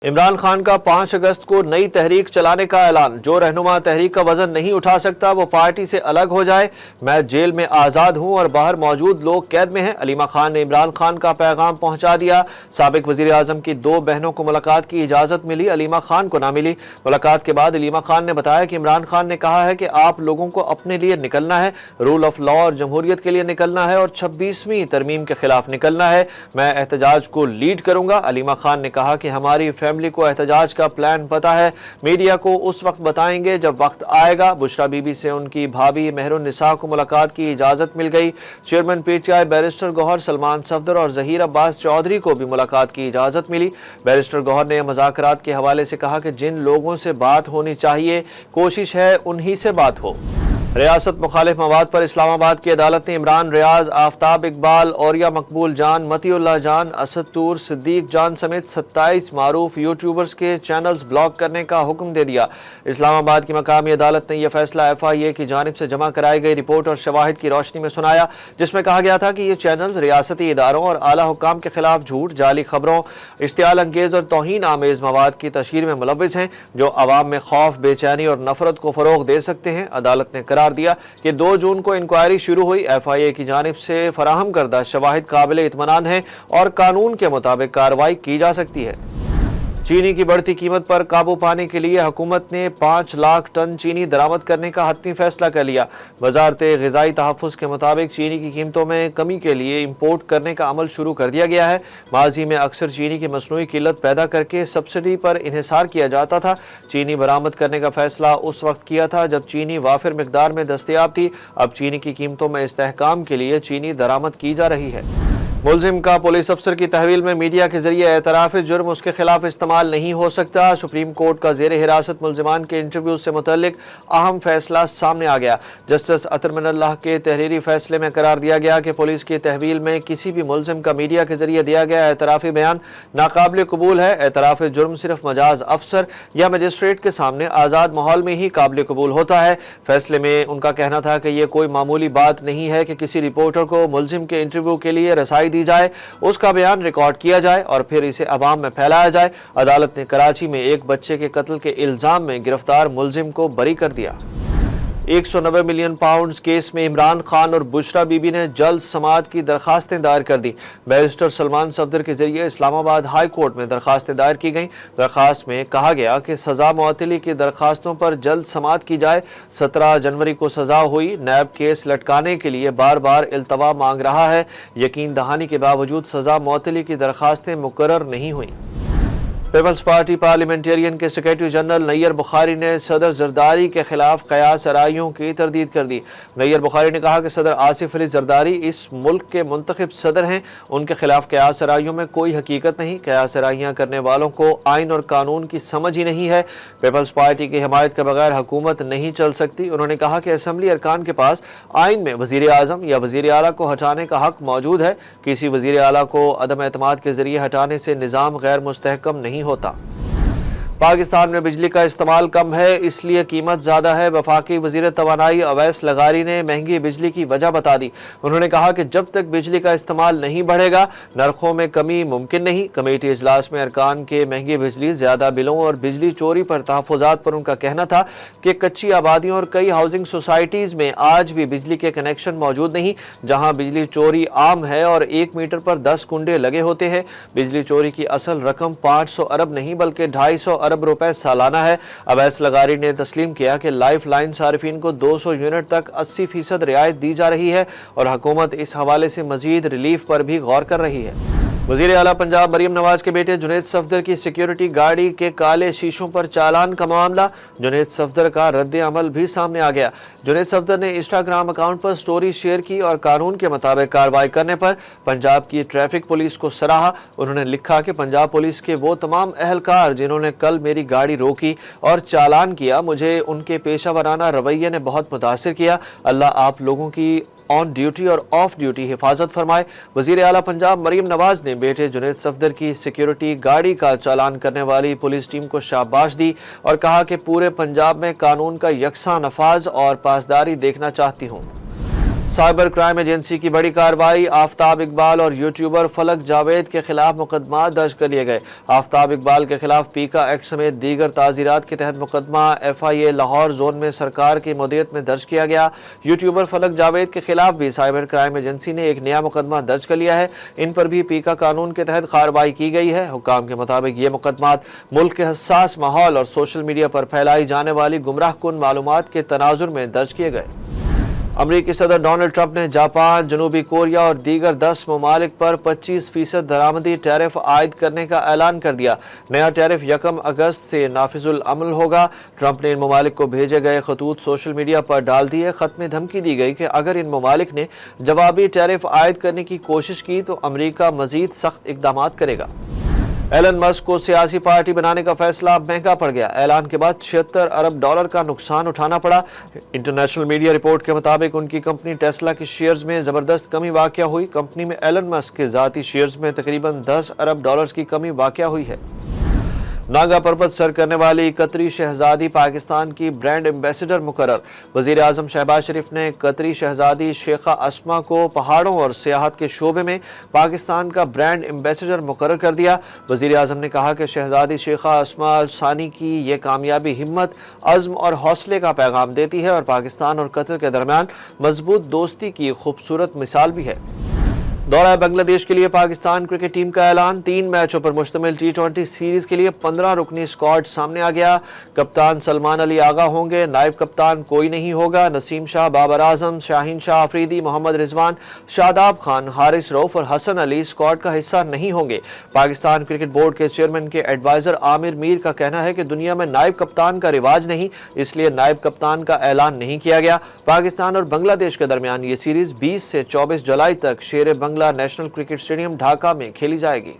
इमरान खान का 5 अगस्त को नई तहरीक चलाने का ऐलान। जो रहनुमा तहरीक का वजन नहीं उठा सकता वो पार्टी से अलग हो जाए। मैं जेल में आज़ाद हूं और बाहर मौजूद लोग कैद में हैं। अलीमा खान ने इमरान खान का पैगाम पहुंचा दिया। साबिक वजीर आजम की 2 बहनों को मुलाकात की इजाज़त मिली, अलीमा खान को ना मिली। मुलाकात के बाद अलीमा खान ने बताया कि इमरान खान ने कहा है कि आप लोगों को अपने लिए निकलना है, रूल ऑफ लॉ और जमहूरियत के लिए निकलना है और 26वीं तरमीम के खिलाफ निकलना है। मैं एहतजाज को लीड करूंगा। अलीमा खान ने कहा कि हमारी फैमिली को एहतजाज का प्लान पता है, मीडिया को उस वक्त बताएंगे जब वक्त आएगा। बुशरा बीबी से उनकी भाभी मेहरुन्निसा को मुलाकात की इजाजत मिल गई। Chairman PTI barrister Gohar Salman Safdar और जहीर अब्बास चौधरी को भी मुलाकात की इजाजत मिली। बैरिस्टर गौहर ने मुज़ाकरात के हवाले से कहा कि जिन लोगों से बात होनी चाहिए कोशिश है उन्हीं से बात हो। रियासत मुखालिफ मवाद पर इस्लामाबाद की अदालत ने इमरान, रियाज, आफ्ताब इकबाल, औरिया मकबूल जान, मतीउल्लाह जान, असद तूर, सिद्दीक जान समेत 27 मारूफ यूट्यूबर्स के चैनल्स ब्लॉक करने का हुक्म दे दिया। इस्लामाबाद की मकामी अदालत ने यह फैसला FIA की जानिब से जमा कराई गई रिपोर्ट और शवाहिद की रोशनी में सुनाया, जिसमें कहा गया था कि ये चैनल्स रियासती इदारों और आला हुक्काम के खिलाफ झूठ, जाली खबरों, इश्तियाल अंगेज और तौहीन आमेज मवाद की तशहीर में मुलव्विस हैं जो अवाम में खौफ, बेचैनी और नफरत को फरोग दे सकते हैं। अदालत ने करार दिया कि 2 जून को इंक्वायरी शुरू हुई। FIA की जानिब से फराहम करदा शवाहिद काबिल इत्मीनान है और कानून के मुताबिक कार्रवाई की जा सकती है। चीनी की बढ़ती कीमत पर काबू पाने के लिए हुकूमत ने 5 लाख टन चीनी दरामद करने का हतमी फैसला कर लिया। वजारत ग़िज़ाई तहफ़्फ़ुज़ के मुताबिक चीनी की कीमतों में कमी के लिए इंपोर्ट करने का अमल शुरू कर दिया गया है। माजी में अक्सर चीनी की मसनूई किल्लत पैदा करके सब्सिडी पर इन्हिसार किया जाता था। चीनी बरामद करने का फैसला उस वक्त किया था जब चीनी वाफिर मिकदार में दस्तयाब थी। अब चीनी की कीमतों में इस्तेहकाम के लिए चीनी दरामद की जा रही है। मुलजिम का पुलिस अफसर की तहवील में मीडिया के जरिए एतराफ़ जुर्म उसके खिलाफ इस्तेमाल नहीं हो सकता। सुप्रीम कोर्ट का ज़ेर हिरासत मुलजिमान के इंटरव्यू से मुतल्लिक अहम फैसला सामने आ गया। जस्टिस अतर मिनल्लाह के तहरीरी फैसले में करार दिया गया कि पुलिस की तहवील में किसी भी मुलजिम का मीडिया के जरिए दिया गया एतराफ़ी बयान नाकाबिल कबूल है। एतराफ़ जुर्म सिर्फ मजाज अफसर या मजिस्ट्रेट के सामने आज़ाद माहौल में ही काबिल कबूल होता है। फैसले में उनका कहना था कि यह कोई मामूली बात नहीं है कि किसी रिपोर्टर को मुलजिम के इंटरव्यू के लिए रसाई दी जाए, उसका बयान रिकॉर्ड किया जाए और फिर इसे अवाम में फैलाया जाए। अदालत ने कराची में एक बच्चे के कत्ल के इल्जाम में गिरफ्तार मुलजिम को बरी कर दिया। 190 मिलियन पाउंड केस में इमरान खान और बुशरा बीबी ने जल्द समाअत की दरखास्तें दायर कर दी। बैरिस्टर सलमान सफदर के जरिए इस्लामाबाद हाई कोर्ट में दरखास्तें दायर की गईं। दरखास्त में कहा गया कि सज़ा मुअत्तली की दरखास्तों पर जल्द समाअत की जाए। 17 जनवरी को सज़ा हुई। नैब केस लटकाने के लिए बार बार इल्तवा मांग रहा है। यकीन दहानी के बावजूद सज़ा मुअत्तली की दरखास्तें मुकर्रर नहीं हुई। पीपल्स पार्टी पार्लियामेंटेरियन के सेक्रेटरी जनरल नैयर बुखारी ने सदर जरदारी के खिलाफ क़यास आराइयों की तरदीद कर दी। नैयर बुखारी ने कहा कि सदर आसिफ अली जरदारी इस मुल्क के मुंतखब सदर हैं, उनके खिलाफ क़यास आराइयों में कोई हकीकत नहीं। क़यास आराइयाँ करने वालों को आइन और कानून की समझ ही नहीं है। पीपल्स पार्टी की हिमायत के बगैर हुकूमत नहीं चल सकती। उन्होंने कहा कि असम्बली अरकान के पास आइन में वज़ीर आज़म या वज़ीर आला को हटाने का हक मौजूद है। किसी वज़ीर आला को अदम एतमाद के ज़रिए हटाने से निज़ाम गैर मुस्तहकम नहीं होता। पाकिस्तान में बिजली का इस्तेमाल कम है इसलिए कीमत ज़्यादा है। वफाकी वज़ीर तवानाई अवैस लगारी ने महंगी बिजली की वजह बता दी। उन्होंने कहा कि जब तक बिजली का इस्तेमाल नहीं बढ़ेगा नरखों में कमी मुमकिन नहीं। कमेटी इजलास में अरकान के महंगी बिजली, ज़्यादा बिलों और बिजली चोरी पर तहफ़्फ़ुज़ात पर उनका कहना था कि कच्ची आबादियों और कई हाउसिंग सोसाइटीज़ में आज भी बिजली के कनेक्शन मौजूद नहीं, जहाँ बिजली चोरी आम है और 1 मीटर पर 10 कुंडे लगे होते हैं। बिजली चोरी की असल रकम 500 अरब नहीं बल्कि 250 अरब रुपए सालाना है। अवैस लगारी ने तस्लीम किया कि लाइफ लाइन सार्फिन को 200 यूनिट तक 80% रियायत दी जा रही है और हुकूमत इस हवाले से मजीद रिलीफ पर भी गौर कर रही है। वज़ीर आला पंजाब मरीम नवाज के बेटे जुनैद सफदर की सिक्योरिटी गाड़ी के काले शीशों पर चालान का मामला। जुनैद सफदर का रद्द अमल भी सामने आ गया। जुनैद सफदर ने इंस्टाग्राम अकाउंट पर स्टोरी शेयर की और कानून के मुताबिक कार्रवाई करने पर पंजाब की ट्रैफिक पुलिस को सराहा। उन्होंने लिखा कि पंजाब पुलिस के वो तमाम अहलकार जिन्होंने कल मेरी गाड़ी रोकी और चालान किया, मुझे उनके पेशा वराना रवैये ने बहुत मुतासिर किया। अल्लाह आप लोगों की ऑन ड्यूटी और ऑफ ड्यूटी हिफाजत फरमाए। वज़ीर आला पंजाब मरीम नवाज ने बेटे जुनैद सफदर की सिक्योरिटी गाड़ी का चालान करने वाली पुलिस टीम को शाबाश दी और कहा कि पूरे पंजाब में कानून का यकसा नफाज और पासदारी देखना चाहती हूँ। साइबर क्राइम एजेंसी की बड़ी कार्रवाई। आफ्ताब इकबाल और यूट्यूबर फलक जावेद के खिलाफ मुकदमा दर्ज कर लिए गए। आफ्ताब इकबाल के खिलाफ पीका एक्ट समेत दीगर ताज़ीरात के तहत मुकदमा FIA लाहौर जोन में सरकार की मुद्दत में दर्ज किया गया। यूट्यूबर फलक जावेद के खिलाफ भी साइबर क्राइम एजेंसी ने एक नया मुकदमा दर्ज कर लिया है। इन पर भी पीका कानून के तहत कार्रवाई की गई है। हुक्काम के मुताबिक ये मुकदमात मुल्क के हसास माहौल और सोशल मीडिया पर फैलाई जाने वाली गुमराह कुन मालूमात के तनाजुर में दर्ज किए गए। अमरीकी सदर डोनाल्ड ट्रंप ने जापान, जनूबी कोरिया और दीगर 10 ममालिक पर 25% दरामदी टैरिफ आयद करने का ऐलान कर दिया। नया टैरिफ 1 अगस्त से नाफिजुल अमल होगा। ट्रंप ने इन ममालिक को भेजे गए खतूत सोशल मीडिया पर डाल दिए। खत में धमकी दी गई कि अगर इन ममालिक ने जवाबी टैरिफ आयद करने की कोशिश की तो अमरीका मजीद सख्त इकदाम करेगा। एलन मस्क को सियासी पार्टी बनाने का फैसला अब महंगा पड़ गया। ऐलान के बाद $76 अरब का नुकसान उठाना पड़ा। इंटरनेशनल मीडिया रिपोर्ट के मुताबिक उनकी कंपनी टेस्ला के शेयर्स में जबरदस्त कमी वाक़या हुई। कंपनी में एलन मस्क के ज़ाती शेयर्स में तकरीबन $10 अरब की कमी वाक़या हुई है। नागा पर्वत सर करने वाली कतरी शहजादी पाकिस्तान की ब्रांड एम्बेसडर मुकर्रर। वज़ीर आज़म शहबाज शरीफ ने कतरी शहजादी शेखा अस्मा को पहाड़ों और सियाहत के शोबे में पाकिस्तान का ब्रांड एम्बेसडर मुकर्रर कर दिया। वज़ीर आज़म ने कहा कि शहजादी शेखा अस्मा सानी की ये कामयाबी हिम्मत, अज़्म और हौसले का पैगाम देती है और पाकिस्तान और कतर के दरमियान मजबूत दोस्ती की खूबसूरत मिसाल भी है। दौरा बांग्लादेश के लिए पाकिस्तान क्रिकेट टीम का ऐलान। 3 मैचों पर मुश्तमिल T20 सीरीज के लिए 15 रुकनी स्क्वाड सामने आ गया। कप्तान सलमान अली आगा होंगे, नायब कप्तान कोई नहीं होगा। नसीम शाह, बाबर आजम, शाहीन शाह अफरीदी, मोहम्मद रिजवान, शादाब खान, हारिस रऊफ और हसन अली स्क्वाड का हिस्सा नहीं होंगे। पाकिस्तान क्रिकेट बोर्ड के चेयरमैन के एडवाइजर आमिर मीर का कहना है कि दुनिया में नायब कप्तान का रिवाज नहीं, इसलिए नायब कप्तान का ऐलान नहीं किया गया। पाकिस्तान और बांग्लादेश के दरमियान ये सीरीज 20 से 24 जुलाई तक शेर Bangla national cricket stadium Dhaka में खेली जाएगी।